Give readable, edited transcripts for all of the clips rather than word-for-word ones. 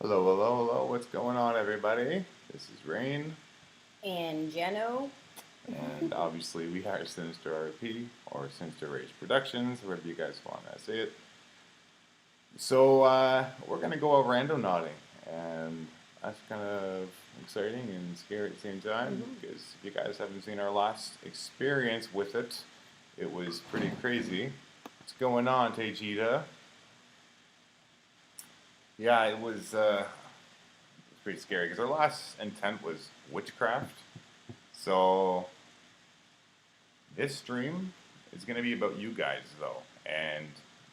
Hello, hello, hello. What's going on, everybody? This is Rain, And Jeno. and obviously we are Sinister RP or Sinister Rage Productions, wherever you guys want to say it. So we're gonna go out randonauting, and that's kind of exciting and scary at the same time Hmm. because if you guys haven't seen our last experience with it, it was pretty crazy. What's going on, Tejita? Yeah, it was pretty scary because our last intent was witchcraft. So this stream is going to be about you guys, though, and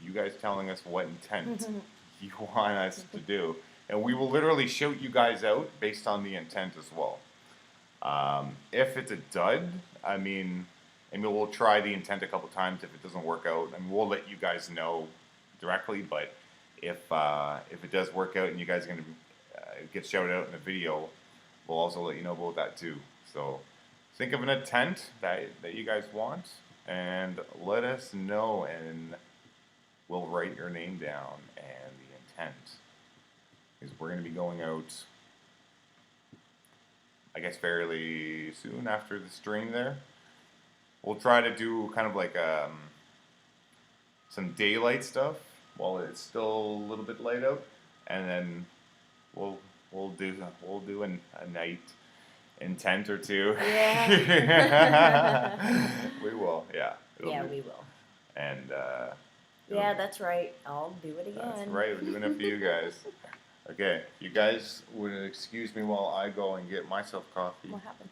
you guys telling us what intent you want us to do, and we will literally shout you guys out based on the intent as well. If it's a dud, we'll try the intent a couple times. If it doesn't work out, we'll let you guys know directly. But if it does work out and you guys are going to get shouted out in the video, we'll also let you know about that too. So think of an intent that you guys want and let us know, and we'll write your name down and the intent. Because we're going to be going out, I guess, fairly soon after the stream there. We'll try to do kind of like some daylight stuff while it's still a little bit light out, and then we'll we'll do a night intent or two. Yeah. We will, yeah. Yeah, we will. And Yeah, that's right. I'll do it that's again. right. We're doing it for you guys. Okay, you guys would excuse me while I go and get myself coffee. What happened?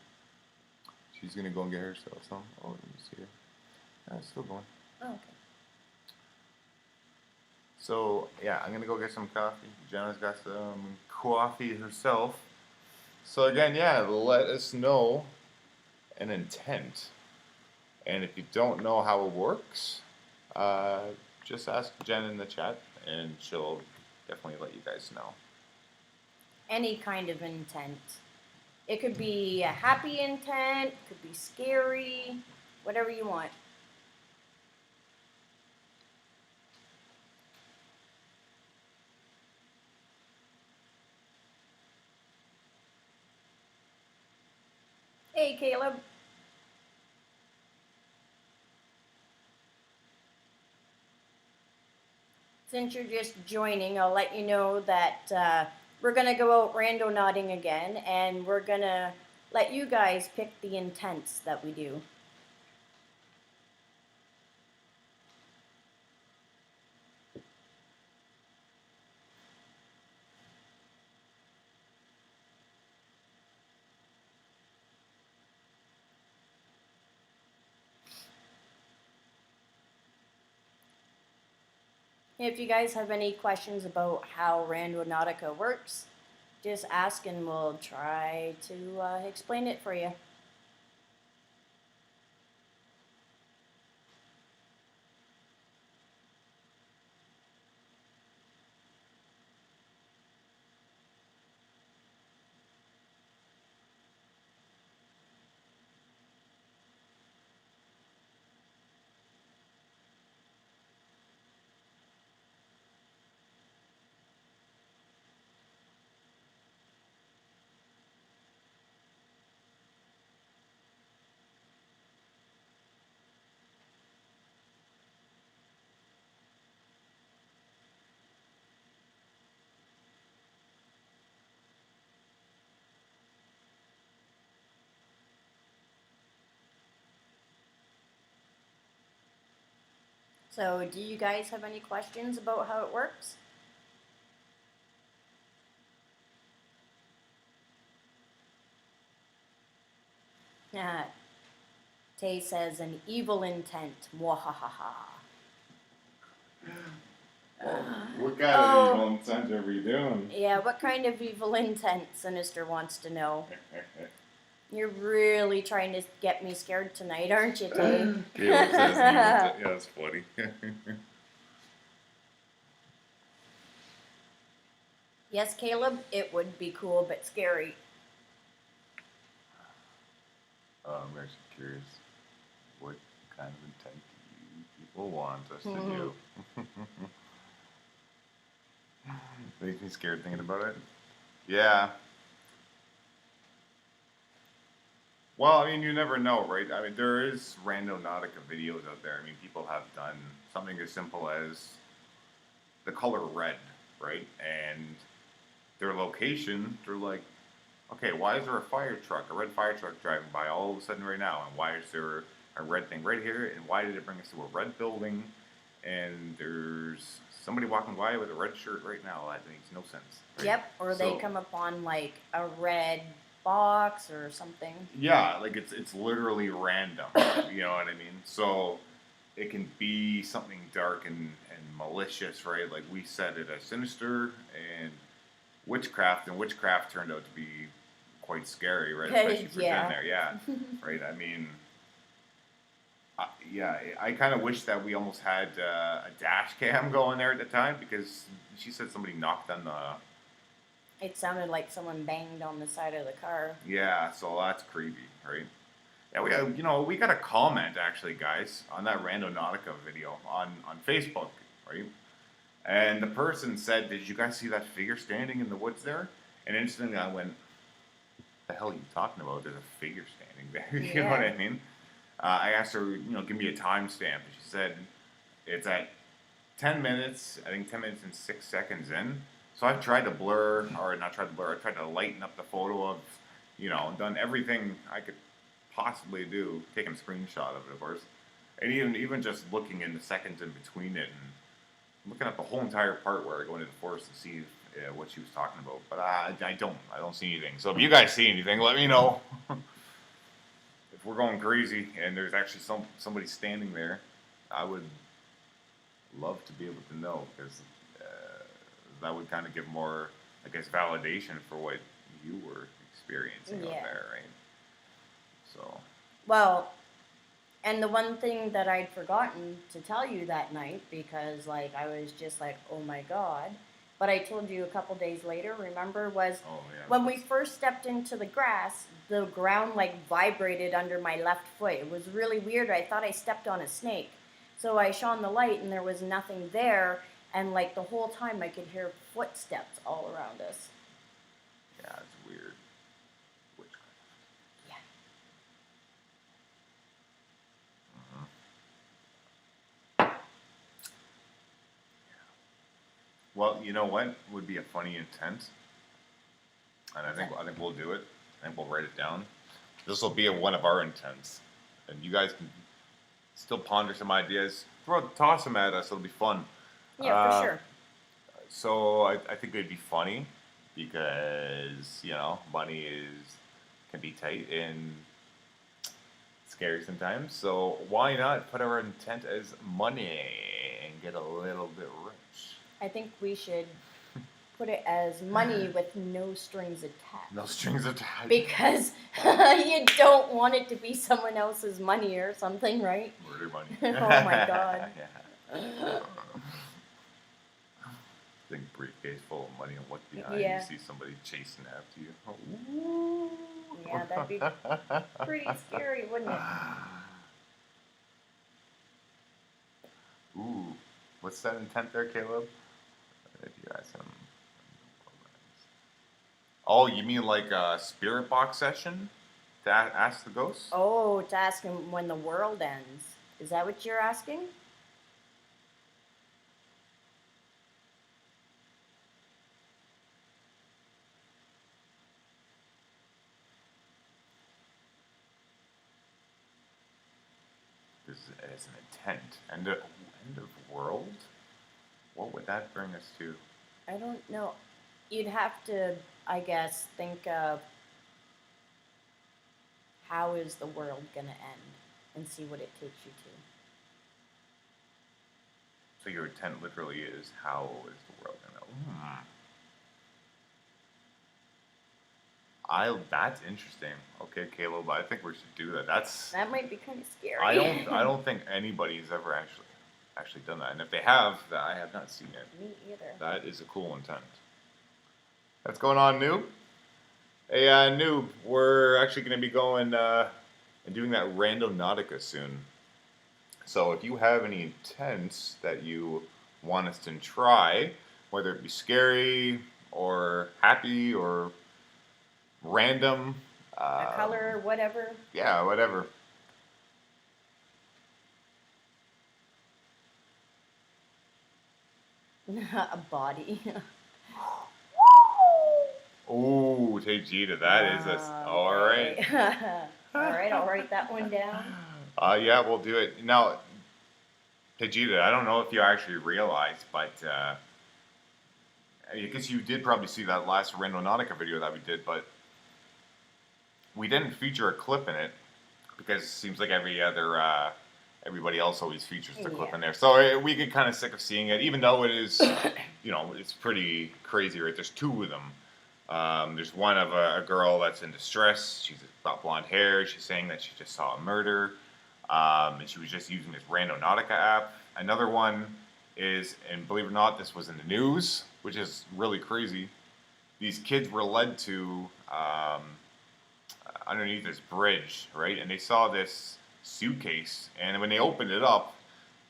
She's gonna go and get herself some. Oh, let me see her. It's still going. Oh, okay. So yeah, I'm gonna go get some coffee. Jenna's got some coffee herself. So again, yeah, let us know an intent. And if you don't know how it works, uh, just ask Jen in the chat, and she'll definitely let you guys know. Any kind of intent. It could be a happy intent, could be scary, whatever you want. Hey, Caleb. Since you're just joining, I'll let you know that we're going to go out randonauting again, and we're going to let you guys pick the intents that we do. If you guys have any questions about how Randonautica works, just ask and we'll try to explain it for you. So, do you guys have any questions about how it works? Tay says an evil intent. Mwahaha. What kind of evil intent are we doing? Yeah, what kind of evil intent, Sinister wants to know. You're really trying to get me scared tonight, aren't you, Tay? Caleb says yeah, that's funny. Yes, Caleb, it would be cool but scary. I'm actually curious. What kind of intent do you people want us to do? Makes me scared thinking about it. Yeah. Well, I mean, you never know, right? I mean, there is Randonautica videos out there. I mean, people have done something as simple as the color red, right? And their location, they're like, okay, why is there a fire truck, a red fire truck driving by all of a sudden right now? And why is there a red thing right here? And why did it bring us to a red building? And there's somebody walking by with a red shirt right now. That makes no sense. Right? Yep, or they come upon like a red box or something. Yeah, like it's literally random. You know what I mean? So it can be something dark and malicious, right? Like we said it as sinister and witchcraft, and witchcraft turned out to be quite scary, right? Especially for Yeah. down there, yeah, right. I mean, yeah, I kind of wish that we almost had a dash cam going there at the time because she said somebody knocked on the. It sounded like someone banged on the side of the car. Yeah, so that's creepy, right? Yeah, we got a comment actually, guys, on that Randonautica video on Facebook, right? And the person said, "Did you guys see that figure standing in the woods there?" And instantly I went, "The hell are you talking about? There's a figure standing there." You know what I mean? I asked her, give me a timestamp, and she said it's at 10 minutes. I think 10 minutes and 6 seconds in. So I've tried to blur, or not tried to blur. I tried to lighten up the photo of, done everything I could possibly do, taking a screenshot of it, of course, and even just looking in the seconds in between it and looking at the whole entire part where I go into the forest to see what she was talking about. But I don't see anything. So if you guys see anything, let me know. If we're going crazy and there's actually somebody standing there, I would love to be able to know because that would kind of give more, I guess, validation for what you were experiencing out there, right? So. Well, and the one thing that I'd forgotten to tell you that night, because like I was just like, oh my god, but I told you a couple days later, remember, was when we first stepped into the grass, the ground like vibrated under my left foot. It was really weird. I thought I stepped on a snake. So I shone the light and there was nothing there, and like the whole time I could hear footsteps all around us. Yeah, it's weird. Yeah. Well, you know what would be a funny intent, and I think we'll do it. I think we'll write it down. This will be one of our intents, and you guys can still ponder some ideas. Toss them at us. It'll be fun. Yeah, for sure. So I think it'd be funny because money can be tight and scary sometimes. So why not put our intent as money and get a little bit rich? I think we should put it as money with no strings attached. No strings attached. Because you don't want it to be someone else's money or something, right? Murder money. Oh my god. Yeah. Big briefcase full of money and look behind you see somebody chasing after you. Oh. Yeah, that'd be pretty scary, wouldn't it? Ooh, what's that intent there, Caleb? If you ask him. Oh, you mean like a spirit box session to ask the ghosts? Oh, to ask him when the world ends. Is that what you're asking? As an intent. End of world? What would that bring us to? I don't know. You'd have to, I guess, think of how is the world gonna end and see what it takes you to. So your intent literally is how is the world gonna? That's interesting. Okay, Caleb, I think we should do that. That might be kind of scary. I don't think anybody's ever actually done that, and if they have, I have not seen it. Me either. That is a cool intent. What's going on, Noob? Hey, Noob, we're actually going to be going and doing that Randonautica soon. So if you have any intents that you want us to try, whether it be scary or happy or random. A color, whatever. Yeah, whatever. A body. Oh, take Gita, that is a. All right. All right, I'll write that one down. Yeah, we'll do it. Now, Vegeta, I don't know if you actually realized, but I guess you did probably see that last Randonautica video that we did, but we didn't feature a clip in it because it seems like everybody else always features the clip in there. So we get kind of sick of seeing it, even though it is, it's pretty crazy, right? There's two of them. There's one of a girl that's in distress. She's got blonde hair. She's saying that she just saw a murder. And she was just using this Randonautica app. Another one is, and believe it or not, this was in the news, which is really crazy. These kids were led to underneath this bridge, right? And they saw this suitcase, and when they opened it up,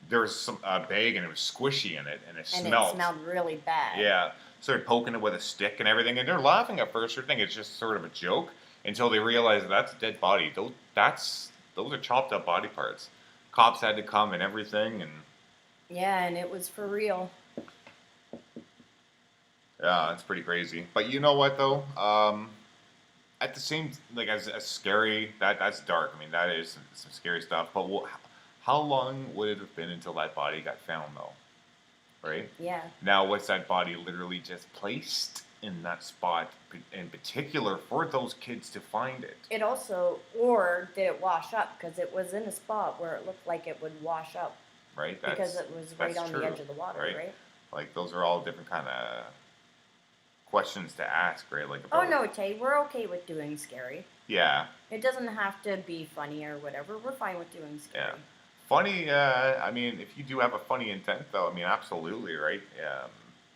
there was a bag, and it was squishy in it, and it smelled. It smelled really bad. Yeah. Started poking it with a stick and everything, and they're laughing at first. They're thinking it's just sort of a joke until they realize that's a dead body. Those are chopped up body parts. Cops had to come and everything, and yeah, and it was for real. Yeah, it's pretty crazy. But you know what though? At the same, like as scary, that's dark. I mean, that is some scary stuff. But how long would it have been until that body got found though? Right? Yeah. Now, was that body literally just placed in that spot in particular for those kids to find it? It also, or did it wash up? Because it was in a spot where it looked like it would wash up. Right. Because it was right on the edge of the water, right? Like those are all different kind of questions to ask, right? Like about, oh no, Tay, we're okay with doing scary. Yeah. It doesn't have to be funny or whatever. We're fine with doing scary. Yeah. Funny, I mean, if you do have a funny intent, though, I mean, absolutely, right?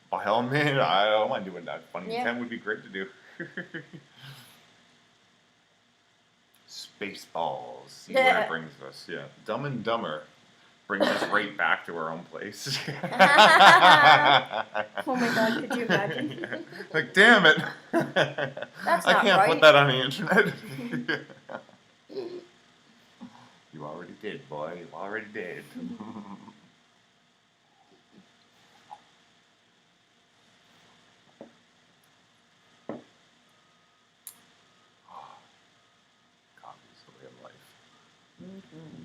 By all means, I don't mind doing that. Funny intent would be great to do. Spaceballs. See where it brings us. Yeah. Dumb and Dumber brings us right back to our own place. Oh my God, could you imagine? Like, damn it. That's I not can't right. put that on the internet. You already did, boy. You already did. Coffee's the way of life. Mm-hmm.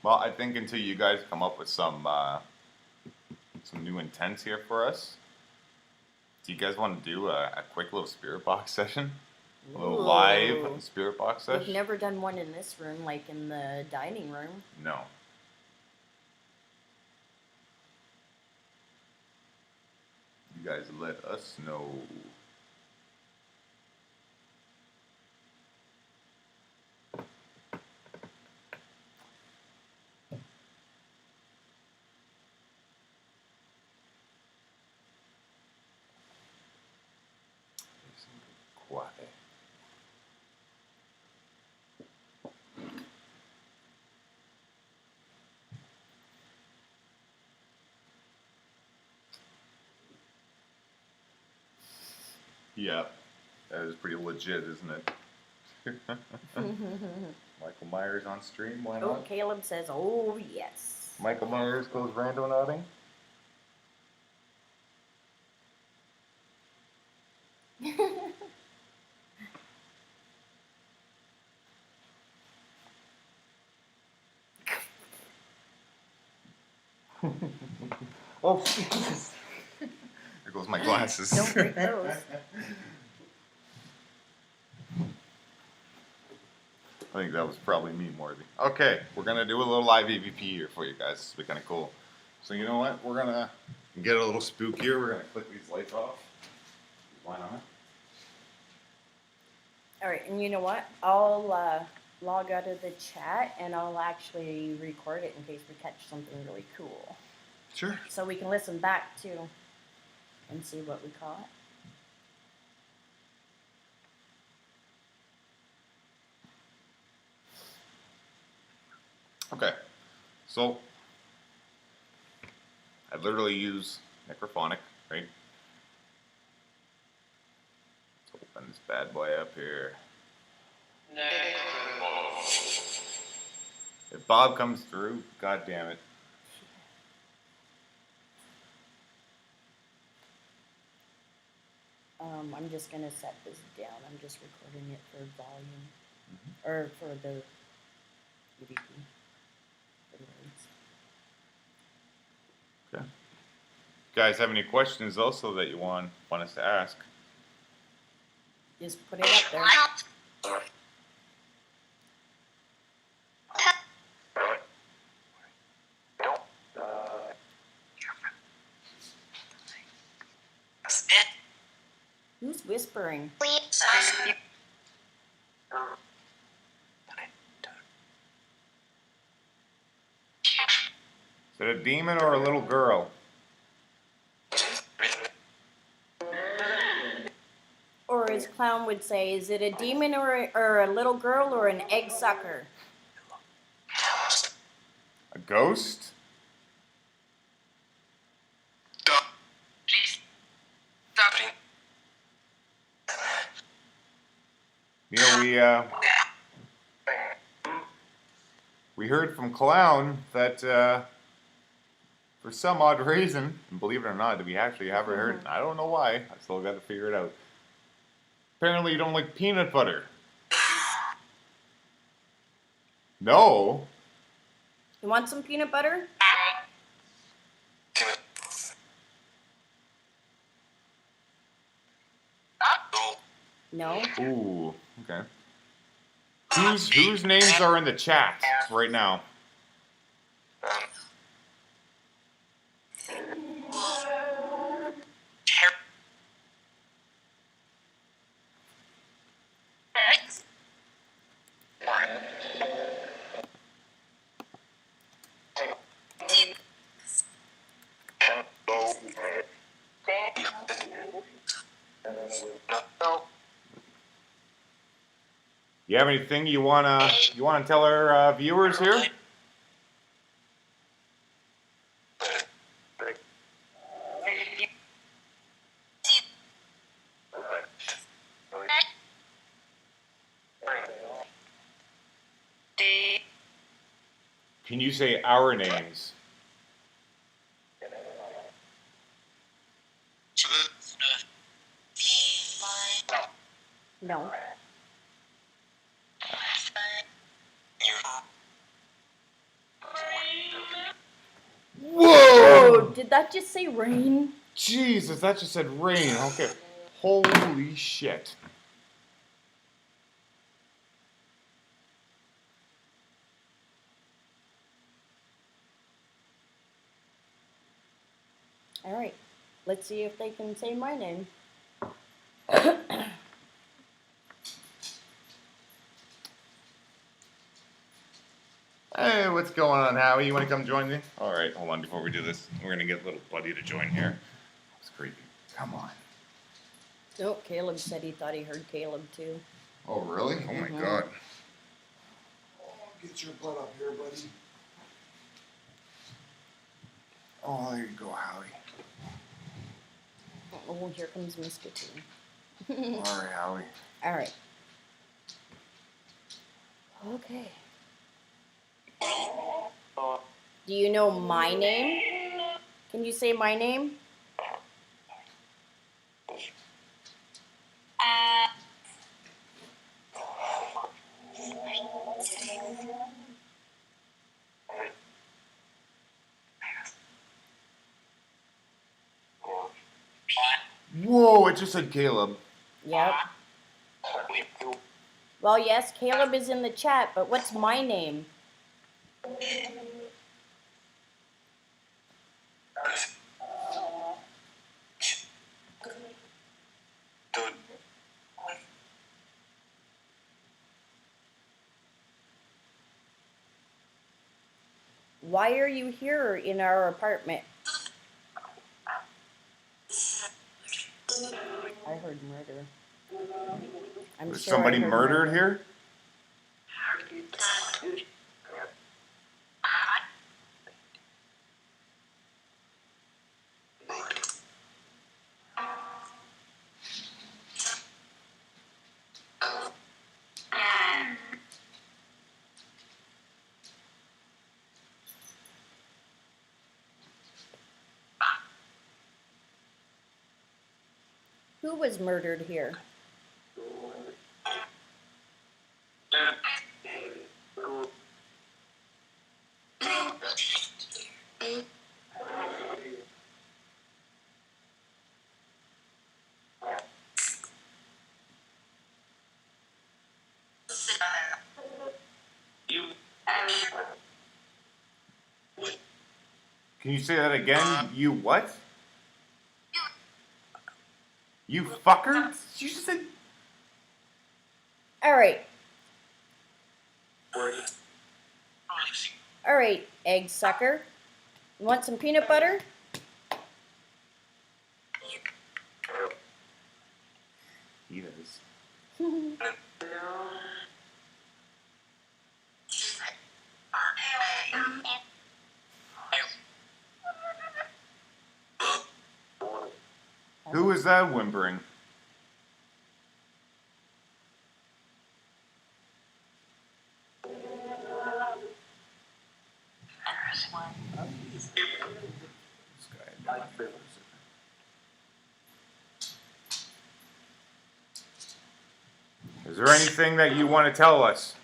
Well, I think until you guys come up with some new intents here for us, do you guys want to do a quick little spirit box session? A little live spirit box session? We've never done one in this room, like in the dining room. No. You guys let us know. Quiet. Yeah, that is pretty legit, isn't it? Michael Myers on stream, why not? Oh, Caleb says, oh, yes. Michael Myers goes randonauting. Oh, Jesus. There goes my glasses. Don't break those. I think that was probably me, Morty. Okay, we're going to do a little live EVP here for you guys. This will be kind of cool. So you know what? We're going to get a little spookier. We're going to click these lights off. Why not? All right, and you know what? I'll log out of the chat, and I'll actually record it in case we catch something really cool. Sure. So we can listen back, too, and see what we caught. Okay, so I literally use necrophonic, right? Let's open this bad boy up here. If Bob comes through, god damn it. I'm just gonna set this down. I'm just recording it for volume, or for the EVP. For the words. Okay. You guys have any questions also that you want us to ask? Just put it up there. Who's whispering? Is it a demon or a little girl? Or as Clown would say, is it a demon or a little girl or an egg sucker? A ghost? You know, we heard from Clown that for some odd reason, and believe it or not, that we actually haven't heard, I don't know why, I still got to figure it out. Apparently you don't like peanut butter. No? You want some peanut butter? No? Ooh, okay. Whose names are in the chat right now? You have anything you wanna tell our viewers here? Can you say our names? No. Whoa! Did that just say rain? Jesus, that just said rain. Okay. Holy shit. All right. Let's see if they can say my name. Hey, what's going on, Howie? You want to come join me? All right, hold on. Before we do this, we're going to get little buddy to join here. It's creepy. Come on. Oh, Caleb said he thought he heard Caleb too. Oh, really? Oh, my God. Oh, get your butt up here, buddy. Oh, there you go, Howie. Oh, here comes Mr. T. All right, Howie. All right. Okay. Do you know my name? Can you say my name? Whoa, it just said Caleb. Yep. Well, yes, Caleb is in the chat, but what's my name? Why are you here in our apartment? I heard murder. Was Sure I somebody heard murdered murder. here? who was murdered here? Can you say that again? You what? You fucker? You just said. All right. All right, egg sucker. You want some peanut butter? He does. Who is that whimpering? This guy. Is there anything that you want to tell us?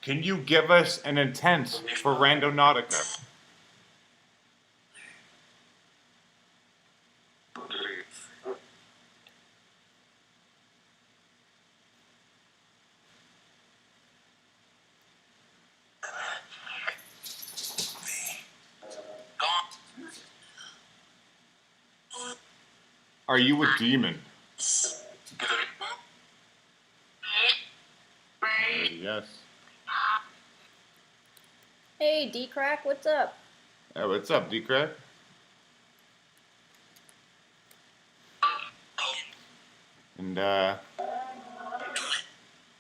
Can you give us an intent for Randonautica? Are you a demon? Yes. Hey, D-Crack, what's up? Hey, what's up, D-Crack? And,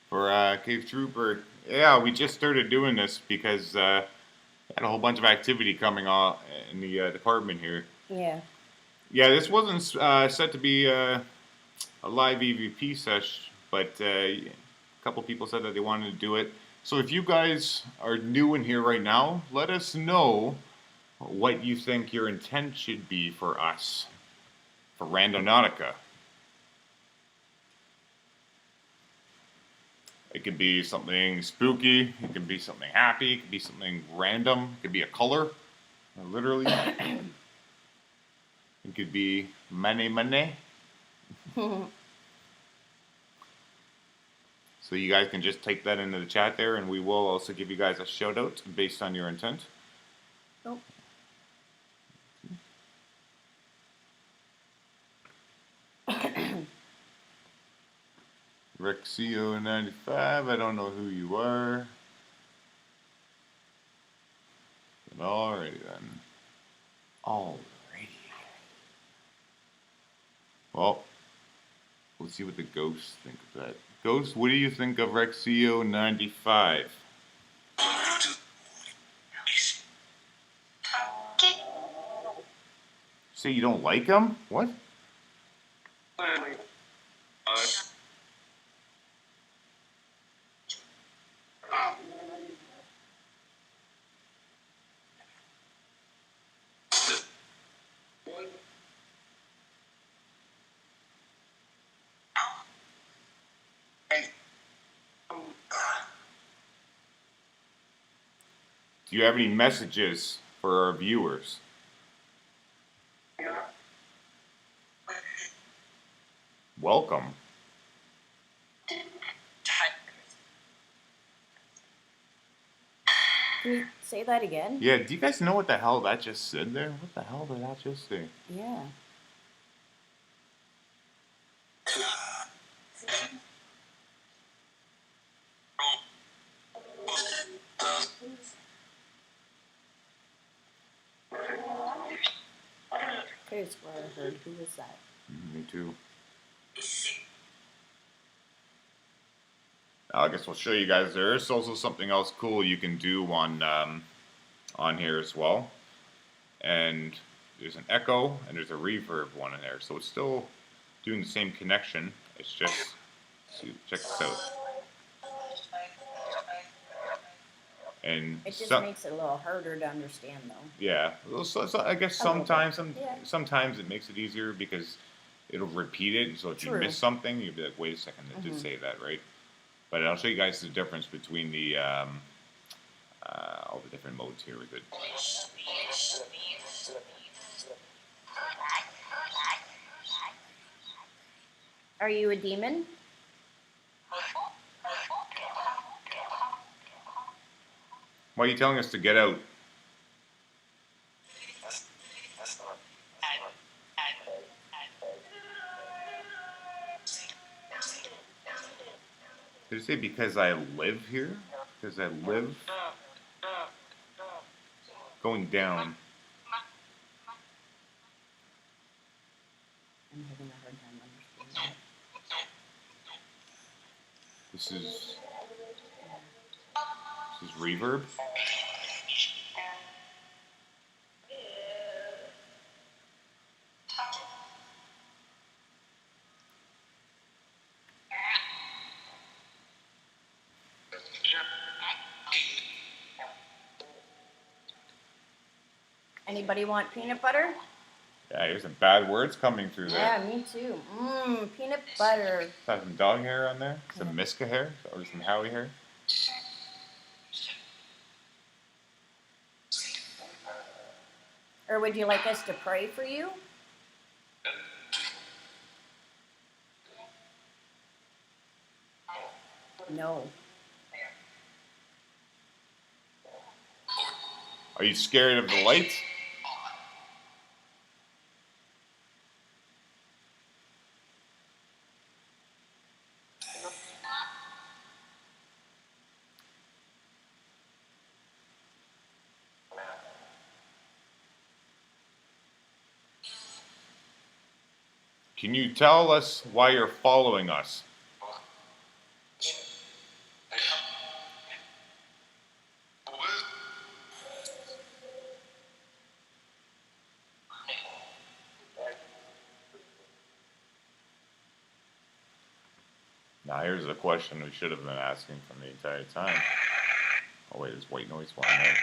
for, Cave Trooper, yeah, we just started doing this because, we had a whole bunch of activity coming on in the, department here. Yeah. Yeah, this wasn't, set to be, a live EVP sesh, but, a couple people said that they wanted to do it. So if you guys are new in here right now, let us know what you think your intent should be for us, for Randonautica. It could be something spooky, it could be something happy, it could be something random, it could be a color, literally. It could be money. So you guys can just type that into the chat there, and we will also give you guys a shout out based on your intent. Nope. Rexio95, I don't know who you are. But alrighty then. Alrighty. Well, let's see what the ghosts think of that. Ghost, what do you think of Rexio95? Say you don't like him? What? Do you have any messages for our viewers? Welcome. Can you say that again? Yeah, do you guys know what the hell that just said there? What the hell did that just say? Yeah. Here's where I heard. Who was that? Me too. I guess we'll show you guys. There is also something else cool you can do on here as well. And there's an echo and there's a reverb one in there. So it's still doing the same connection. It's just, see, check this out. And It just makes it a little harder to understand, though. yeah, well, so I guess A little sometimes bit. sometimes it makes it easier because it'll repeat it. So if you True. miss something, you'll be like, wait a second, it did say that, right? But I'll show you guys the difference between the all the different modes here. We're good. Are you a demon? Why are you telling us to get out? Did it say because I live here? Because I live going down. I'm having a hard time understanding that. This is reverb. Anybody want peanut butter? Yeah, here's some bad words coming through there. Yeah, me too. Peanut butter. Is that some dog hair on there? Some Miska hair? Or some Howie hair? Or would you like us to pray for you? No. Are you scared of the lights? Can you tell us why you're following us? Now here's a question we should have been asking from the entire time. Oh wait, there's white noise flying out.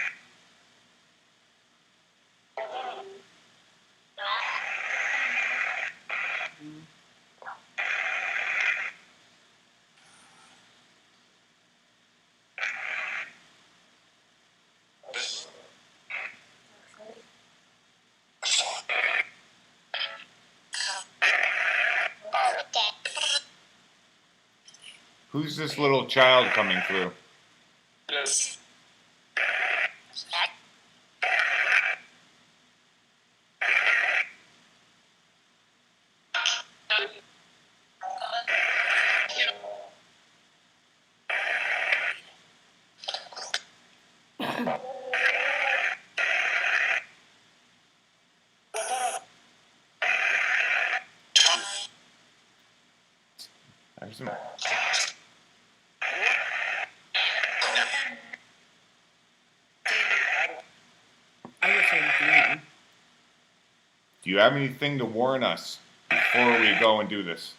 Who's this little child coming through? There's some... I just heard demon. Do you have anything to warn us before we go and do this?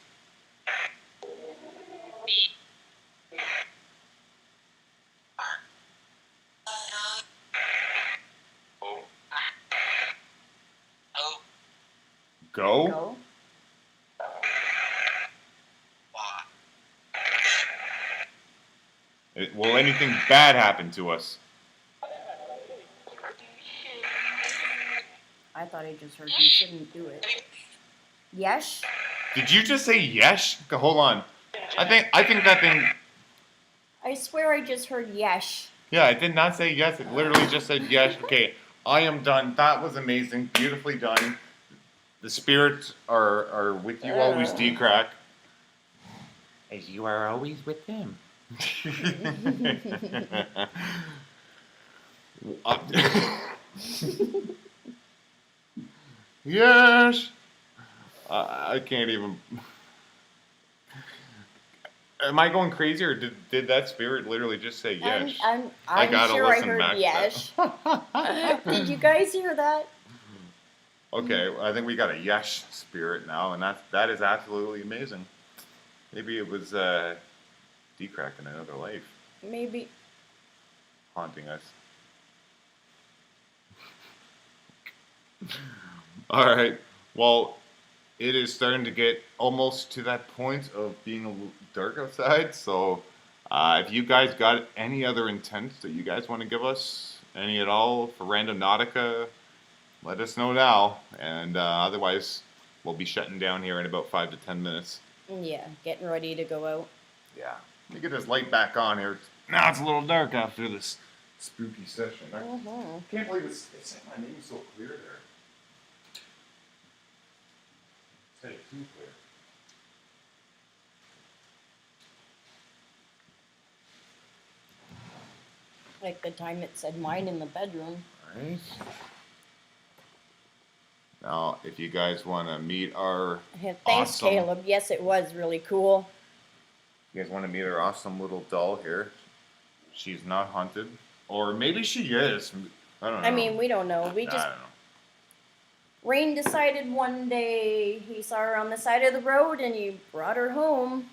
Go? Go. Will anything bad happen to us? I thought I just heard you shouldn't do it. Yes? Did you just say yes? Okay, hold on. I think that thing... I swear I just heard yes. Yeah, I did not say yes. It literally just said yes. Okay, I am done. That was amazing. Beautifully done. The spirits are with you always, D-Crack. As you are always with them. Yes! I can't even... Am I going crazy, or did that spirit literally just say yes? I'm gotta sure I listen heard back to yes. Did you guys hear that? Okay, well, I think we got a yes spirit now, and that is absolutely amazing. Maybe it was D-Crack in another life. Maybe. haunting us. All right. Well, it is starting to get almost to that point of being a little dark outside. So, if you guys got any other intents that you guys want to give us, any at all for Randonautica, let us know now. And otherwise, we'll be shutting down here in about 5 to 10 minutes. Yeah, getting ready to go out. Yeah. Let me get this light back on here. Now it's a little dark after this spooky session. I can't believe it said my name so clear there. It said it too clear. Like the time it said mine in the bedroom. Alright. Now, if you guys want to meet our Thanks, awesome, Caleb. Yes, it was really cool. you guys want to meet our awesome little doll here. She's not haunted. Or maybe she is. I don't know. I mean, we don't know. We I just... don't know. Rain decided one day he saw her on the side of the road and he brought her home.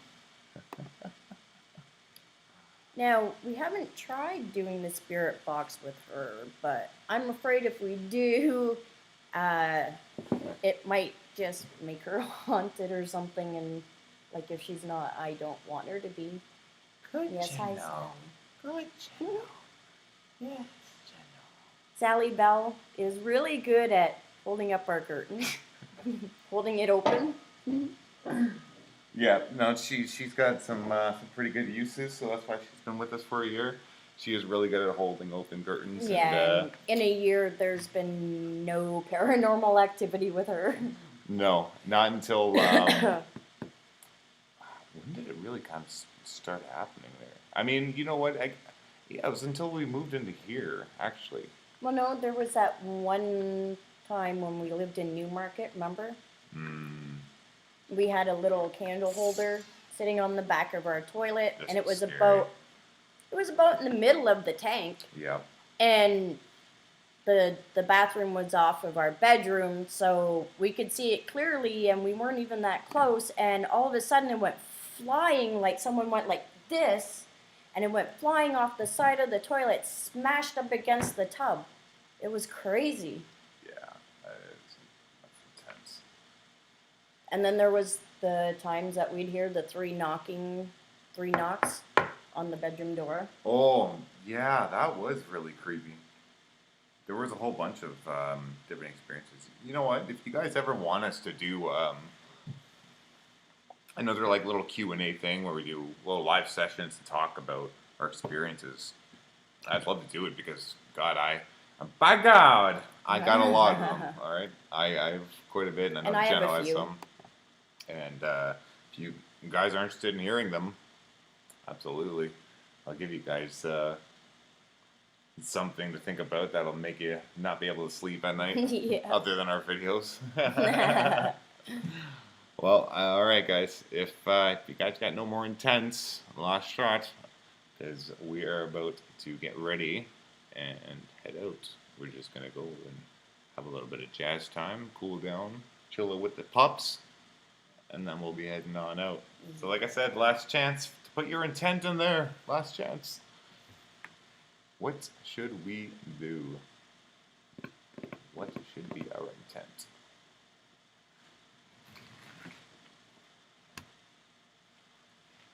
Now, we haven't tried doing the spirit box with her, but I'm afraid if we do, it might just make her haunted or something, and like if she's not, I don't want her to be. Good Yes, hi, Jenno. Sally. Good Jenno. Yes, Sally Bell is really good at holding up our curtain, holding it open. Jenno. Yeah, no, she's got some pretty good uses, so that's why she's been with us for a year. She is really good at holding open curtains. Yeah, And, and in a year, there's been no paranormal activity with her. no, not until when did it really kind of start happening there? I mean, you know what? Yeah, it was until we moved into here, actually. Well, no, there was that one time when we lived in Newmarket, remember? We had a little candle holder sitting on the back of our toilet, This and it was was scary. about in the middle of the tank, Yeah. and the bathroom was off of our bedroom, so we could see it clearly, and we weren't even that close, and all of a sudden it went flying, like someone went like this, and it went flying off the side of the toilet, smashed up against the tub. It was crazy. Yeah, that's intense. And then there was the times that we'd hear the three knocks on the bedroom door. Oh, yeah, that was really creepy. There was a whole bunch of different experiences. You know what? If you guys ever want us to do, I know they're like little Q&A thing where we do little live sessions and talk about our experiences. I'd love to do it because, God, by God, I got a lot of them. All right, I have quite a bit, and I know And I have Jenno a has few. some. And if you guys are interested in hearing them, absolutely, I'll give you guys something to think about that'll make you not be able to sleep at night, Yeah. other than our videos. Well, all right, guys. If you guys got no more intents, last shot, because we are about to get ready and head out. We're just gonna go and have a little bit of jazz time, cool down, chill it with the pups, and then we'll be heading on out. So, like I said, last chance to put your intent in there. Last chance. What should we do? What should be our intent?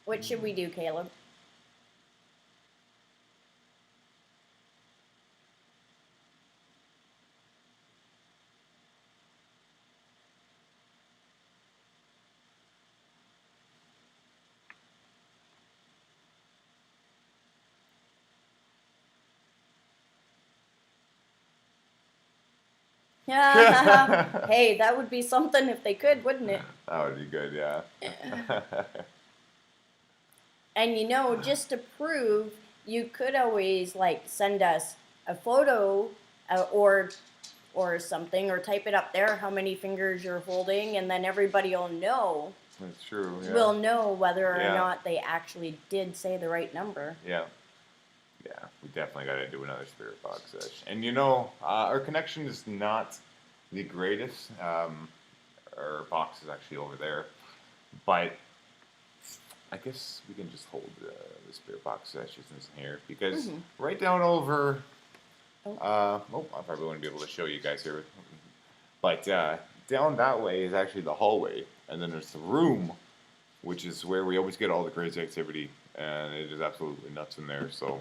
What should we do, Caleb? Hey, that would be something if they could, wouldn't it? That would be good, yeah. And you know, just to prove, you could always like send us a photo or something, or type it up there how many fingers you're holding, and then everybody will know. That's true, yeah. Will know whether or Yeah. not they actually did say the right number. Yeah. Yeah, we definitely got to do another spirit box session. And you know, our connection is not the greatest. Our box is actually over there. But I guess we can just hold the spirit box sessions in here because right down over. I probably wouldn't be able to show you guys here, but down that way is actually the hallway, and then there's the room, which is where we always get all the crazy activity, and it is absolutely nuts in there. So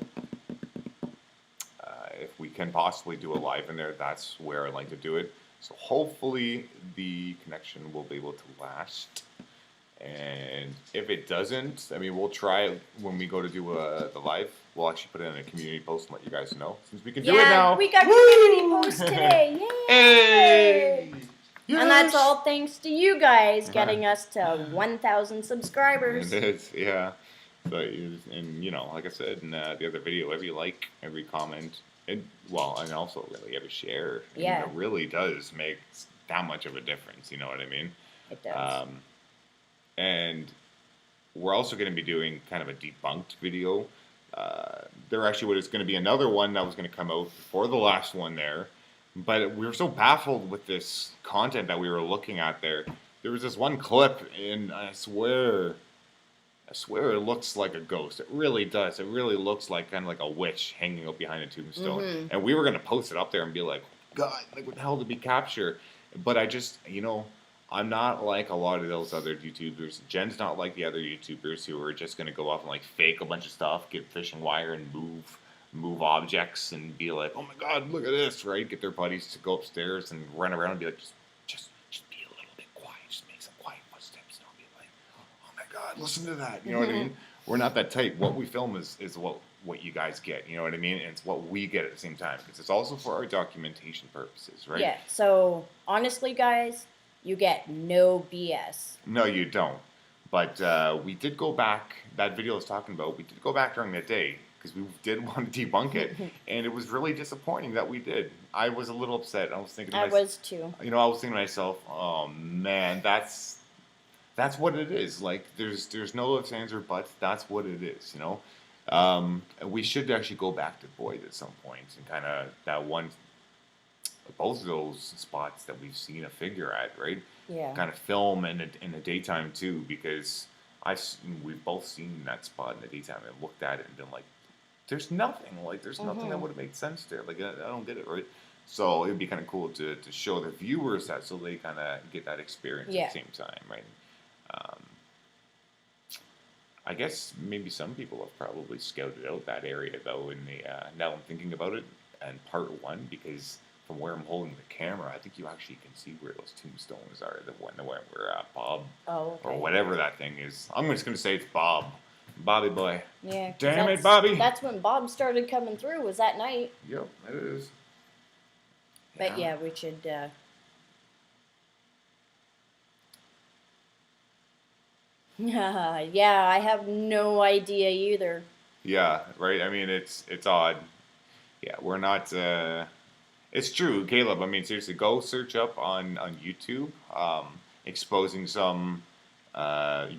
if we can possibly do a live in there, that's where I like to do it. So hopefully the connection will be able to last. And if it doesn't, I mean, we'll try it when we go to do the live. We'll actually put it in a community post and let you guys know. Since we can do it now. We got community posts today. Yay! Hey! Yes! And that's all thanks to you guys getting us to 1,000 subscribers. It is, yeah. So, and you know, like I said in the other video, every like, every comment, and also really every share, Yeah, it really does make that much of a difference. You know what I mean? it does. And we're also going to be doing kind of a debunked video. There actually was going to be another one that was going to come out before the last one there. But we were so baffled with this content that we were looking at there. There was this one clip, and I swear it looks like a ghost. It really does. It really looks like kind of like a witch hanging out behind a tombstone. And we were going to post it up there and be like, God, like what the hell did we capture? But I just, I'm not like a lot of those other YouTubers. Jen's not like the other YouTubers who are just going to go off and like fake a bunch of stuff, get fishing wire and move objects and be like, oh my God, look at this, right? Get their buddies to go upstairs and run around and be like, just be a little bit quiet, just make some quiet footsteps, and I'll be like, oh my God, listen to that. You know what I mean? We're not that type. What we film is what you guys get. You know what I mean? And it's what we get at the same time because it's also for our documentation purposes, right? Yeah. So honestly, guys, you get no BS. No, you don't. But we did go back. That video I was talking about. We did go back during the day because we did want to debunk it, and it was really disappointing that we did. I was a little upset. I was thinking. I was too. I was thinking to myself, oh man, that's what it is. Like, there's no ifs, ands, or buts. That's what it is. We should actually go back to Boyd at some point and kind of that one, both of those spots that we've seen a figure at, right? Yeah. Kind of film in the daytime too, because we've both seen that spot in the daytime and looked at it and been like, there's nothing. Like, there's nothing that would have made sense there. Like, I don't get it, right? So it would be kind of cool to show the viewers that so they kind of get that experience at the same time, right? I guess maybe some people have probably scouted out that area though. In the now I'm thinking about it, and part one, because from where I'm holding the camera, I think you actually can see where those tombstones are. The one where Bob or whatever that thing is. I'm just gonna say it's Bob, Bobby boy. Yeah. Damn it, Bobby. That's when Bob started coming through. Was that night? Yep, it is. But yeah, we should. Yeah, I have no idea either. Yeah, right. I mean, it's odd. Yeah, we're not. It's true, Caleb. I mean, seriously, go search up on YouTube, exposing some, YouTube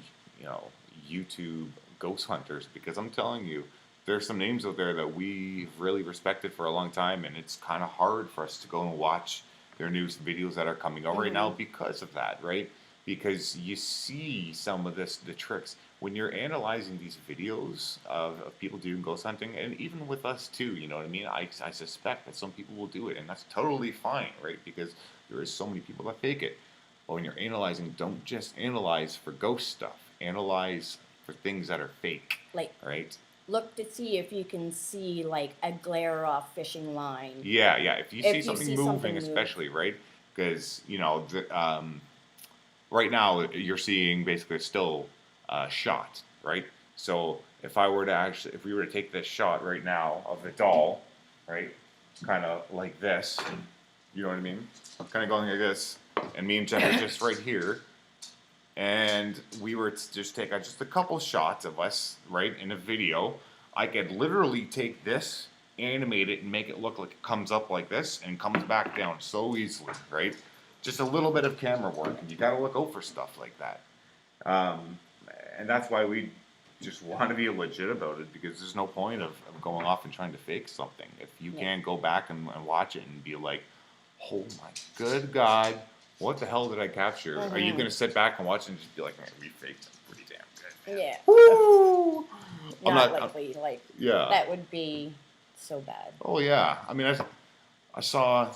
ghost hunters, because I'm telling you, there's some names out there that we've really respected for a long time, and it's kind of hard for us to go and watch their new videos that are coming out right now because of that, right? Because you see some of the tricks when you're analyzing these videos of people doing ghost hunting, and even with us too, you know what I mean? I suspect that some people will do it, and that's totally fine, right? Because there is so many people that fake it. But when you're analyzing, don't just analyze for ghost stuff. Analyze for things that are fake, right? Look to see if you can see like a glare off fishing line. Yeah. If you see something moving, especially, right? Because right now you're seeing basically a still shot, right? So if we were to take this shot right now of the doll, right, kind of like this, you know what I mean? Kind of going like this, and me and Jen are just right here, and we were to just take just a couple shots of us, right, in a video. I could literally take this, animate it, and make it look like it comes up like this and comes back down so easily, right? Just a little bit of camera work, and you got to look out for stuff like that. And that's why we just want to be legit about it, because there's no point of going off and trying to fake something. If you can't go back and watch it and be like, oh my good God, what the hell did I capture? Are you going to sit back and watch it and just be like, man, we faked it pretty damn Yeah. Woo! Not likely. Yeah. That would be so bad. Oh yeah. I mean, I saw.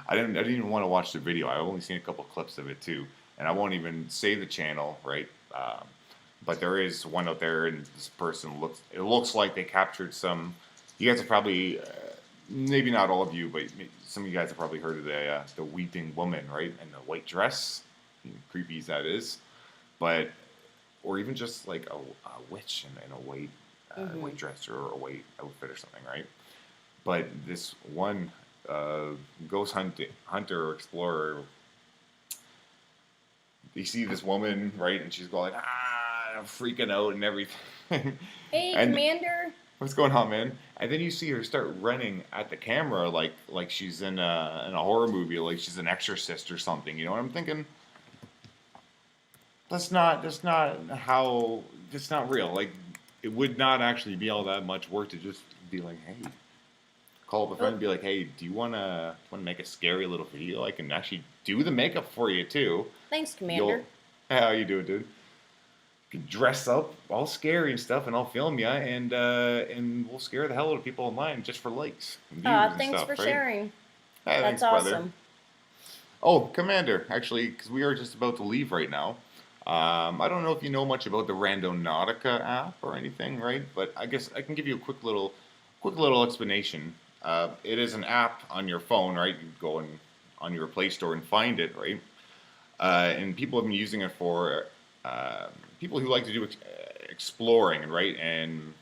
I didn't even want to watch the video. I've only seen a couple clips of it too, and I won't even say the channel, right? But there is one out there, and this person looks. It looks like they captured some. You guys have probably, maybe not all of you, but some of you guys have probably heard of the weeping woman, right? And the white dress, creepy as that is, but or even just like a witch in a white dress or a white outfit or something, right? But this one ghost hunter or explorer, you see this woman, right, and she's going, I'm freaking out and everything. Hey, and Commander. what's going on, man? And then you see her start running at the camera like she's in a horror movie, like she's an exorcist or something. You know what I'm thinking? That's not real. Like, it would not actually be all that much work to just be like, hey, call up a friend and be like, hey, do you wanna make a scary little video? I can actually do the makeup for you too. Thanks, Commander. How you doing, dude? You can dress up all scary and stuff, and I'll film you, and we'll scare the hell out of people online just for likes. And views and Thanks stuff, for right? sharing. Hey, That's thanks, brother. awesome. Oh, Commander, actually, because we are just about to leave right now. I don't know if you know much about the Randonautica app or anything, right? But I guess I can give you a quick little explanation. It is an app on your phone, right? You go on your Play Store and find it, right? And people have been using it for people who like to do exploring, right? And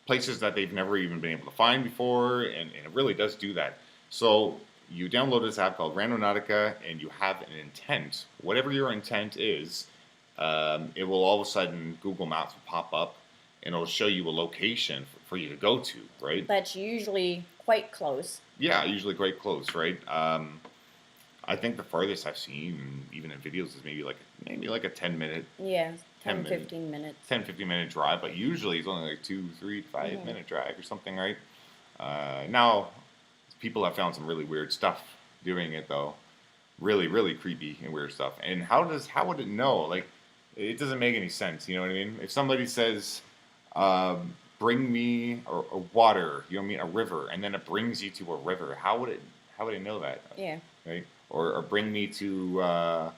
places that they've never even been able to find before, and it really does do that. So you download this app called Randonautica, and you have an intent. Whatever your intent is, it will all of a sudden, Google Maps will pop up, and it'll show you a location for you to go to, right? That's usually quite close. Yeah, usually quite close, right? I think the farthest I've seen, even in videos, is maybe like a 10-minute. Yeah, 10, 10 15 minutes. 10, 15-minute drive, but usually it's only like 2, 3, 5-minute drive or something, right? Now, people have found some really weird stuff doing it, though. Really, really creepy and weird stuff. And how would it know? Like, it doesn't make any sense, you know what I mean? If somebody says, bring me a water, you know what I mean, a river, and then it brings you to a river, how would it know that? Yeah. Right? Or bring me to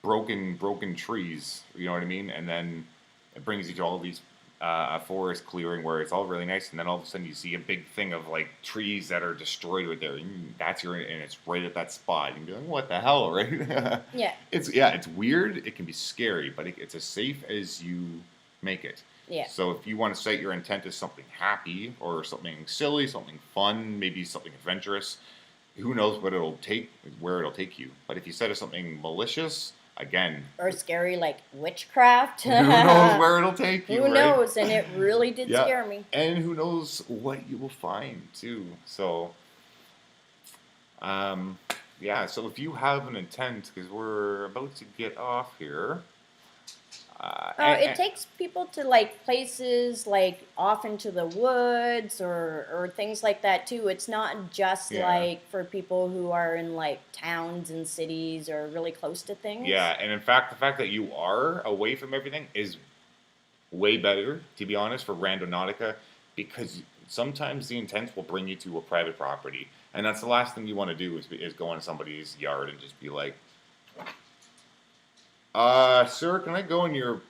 broken trees, you know what I mean? And then it brings you to all these a forest clearing where it's all really nice, and then all of a sudden you see a big thing of like trees that are destroyed right there. And it's right at that spot. You can be like, what the hell, right? Yeah. It's weird. It can be scary, but it's as safe as you make it. Yeah. So if you want to set your intent as something happy or something silly, something fun, maybe something adventurous, who knows where it'll take you. But if you set it as something malicious, again, or scary like witchcraft. who knows where it'll take you, Who knows? And it really did scare me. And who knows what you will find, too. So, so if you have an intent, because we're about to get off here. It takes people to like places like off into the woods or things like that too. It's not just like for people who are in like towns and cities or really close to things. Yeah, and in fact, the fact that you are away from everything is way better, to be honest, for Randonautica, because sometimes the intent will bring you to a private property, and that's the last thing you want to do is go into somebody's yard and just be like, sir, can I go in your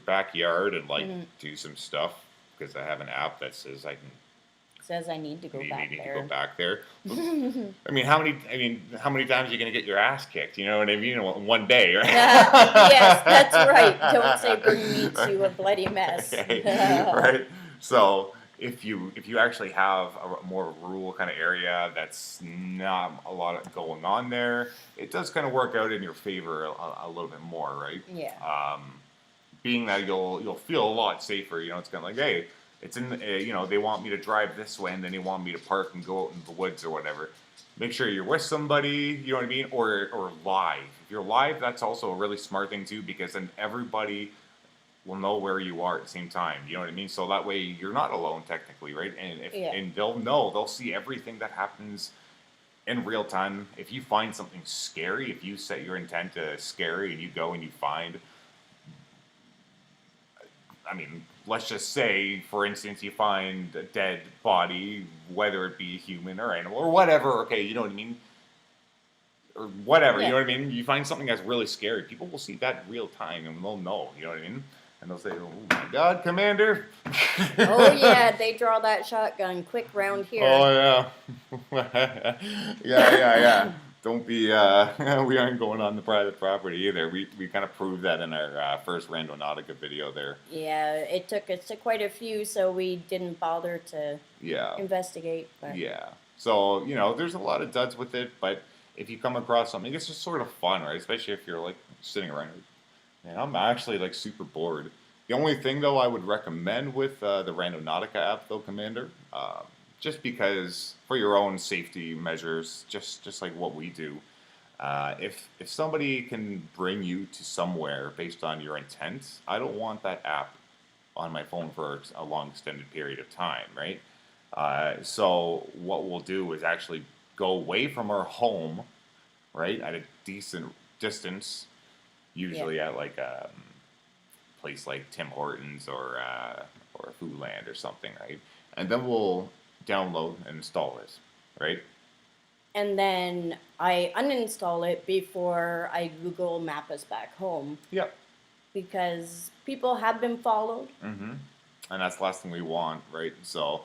backyard and like do some stuff? Because I have an app that says I can. Says I need to go back to there. go back there. I mean, how many times are you gonna get your ass kicked? You know what I mean? In one day, right? Yes, that's right. Don't say bring me to a bloody mess. Right. So if you actually have a more rural kind of area that's not a lot of going on there, it does kind of work out in your favor a little bit more, right? Yeah. Being that you'll feel a lot safer. You know, it's kind of like, hey, it's in they want me to drive this way, and then they want me to park and go out in the woods or whatever. Make sure you're with somebody, you know what I mean, or live. If you're live, that's also a really smart thing too, because then everybody will know where you are at the same time. You know what I mean? So that way you're not alone technically, right? And and they'll see everything that happens in real time, if you find something scary, if you set your intent to scary and you go and you find, I mean, let's just say, for instance, you find a dead body, whether it be human or animal or whatever, okay, you know what I mean? Or whatever, you Yeah. know what I mean? You find something that's really scary, people will see that in real time and they'll know, you know what I mean? And they'll say, oh my God, Commander. Oh yeah, they draw that shotgun quick round here. Oh yeah, yeah. Don't be. We aren't going on the private property either. We kind of proved that in our first Randonautica video there. Yeah, it took us to quite a few, so we didn't bother to Yeah, investigate. But yeah. So you know, there's a lot of duds with it, but if you come across something, it's just sort of fun, right? Especially if you're like sitting around. Man, I'm actually like super bored. The only thing though I would recommend with the Randonautica app though, Commander, just because for your own safety measures, just like what we do, if somebody can bring you to somewhere based on your intent, I don't want that app on my phone for a long extended period of time, right? So what we'll do is actually go away from our home, right, at a decent distance, usually at like a place like Tim Hortons or Foodland or something, right? And then we'll download and install this, right? and then I uninstall it before I Google map us back home Yep. because people have been followed. Mm-hmm. And that's the last thing we want, right? So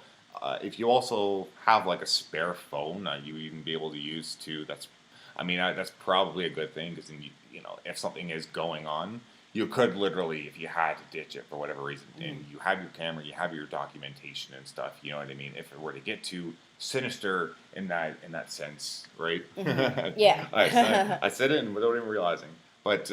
if you also have like a spare phone that you even be able to use too, that's probably a good thing because then you know if something is going on, you could literally, if you had to ditch it for whatever reason, and you have your camera, you have your documentation and stuff. You know what I mean? If it were to get too sinister in that sense, right? Yeah. I said it and without even realizing, but.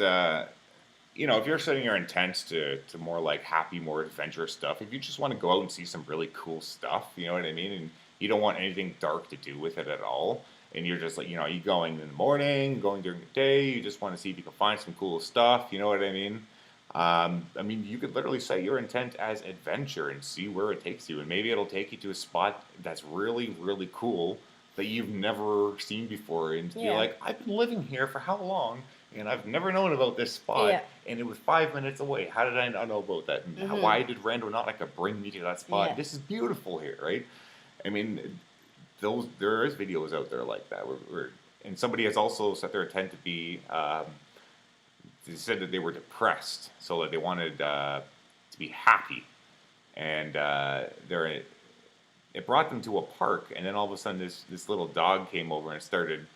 You know, if you're setting your intents to more like happy, more adventurous stuff, if you just want to go out and see some really cool stuff, you know what I mean? And you don't want anything dark to do with it at all. And you're just like, you know, you going in the morning, going during the day, you just want to see if you can find some cool stuff, you know what I mean? I mean, you could literally set your intent as adventure and see where it takes you. And maybe it'll take you to a spot that's really, really cool that you've never seen before. And you're Yeah. like, I've been living here for how long? And I've never known about this spot. Yeah. And it was 5 minutes away. How did I not know about that? And why did Randonautica bring me to that spot? Yeah. This is beautiful here, right? I mean, there is videos out there like that. And somebody has also set their intent to be. They said that they were depressed, so that they wanted to be happy, and it brought them to a park, and then all of a sudden this little dog came over and started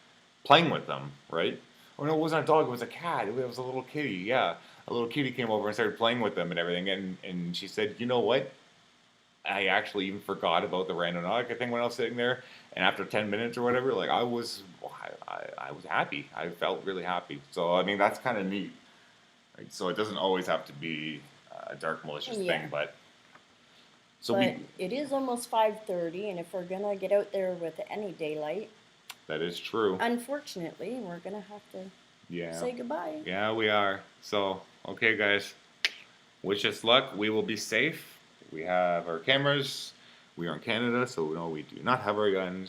playing with them, right? Oh no, it wasn't a dog, it was a cat. It was a little kitty, yeah. A little kitty came over and started playing with them and everything, and she said, you know what? I actually even forgot about the Randonautica thing when I was sitting there, and after 10 minutes or whatever, like I was happy. I felt really happy. So I mean, that's kind of neat. Right? So it doesn't always have to be a dark, malicious Yeah. thing, but so But it is almost 5:30, and if we're gonna get out there with any daylight, that is true. unfortunately, we're gonna have to Yeah. say goodbye. Yeah, we are. So, okay, guys. Wish us luck. We will be safe. We have our cameras. We are in Canada, so no, we do not have our guns.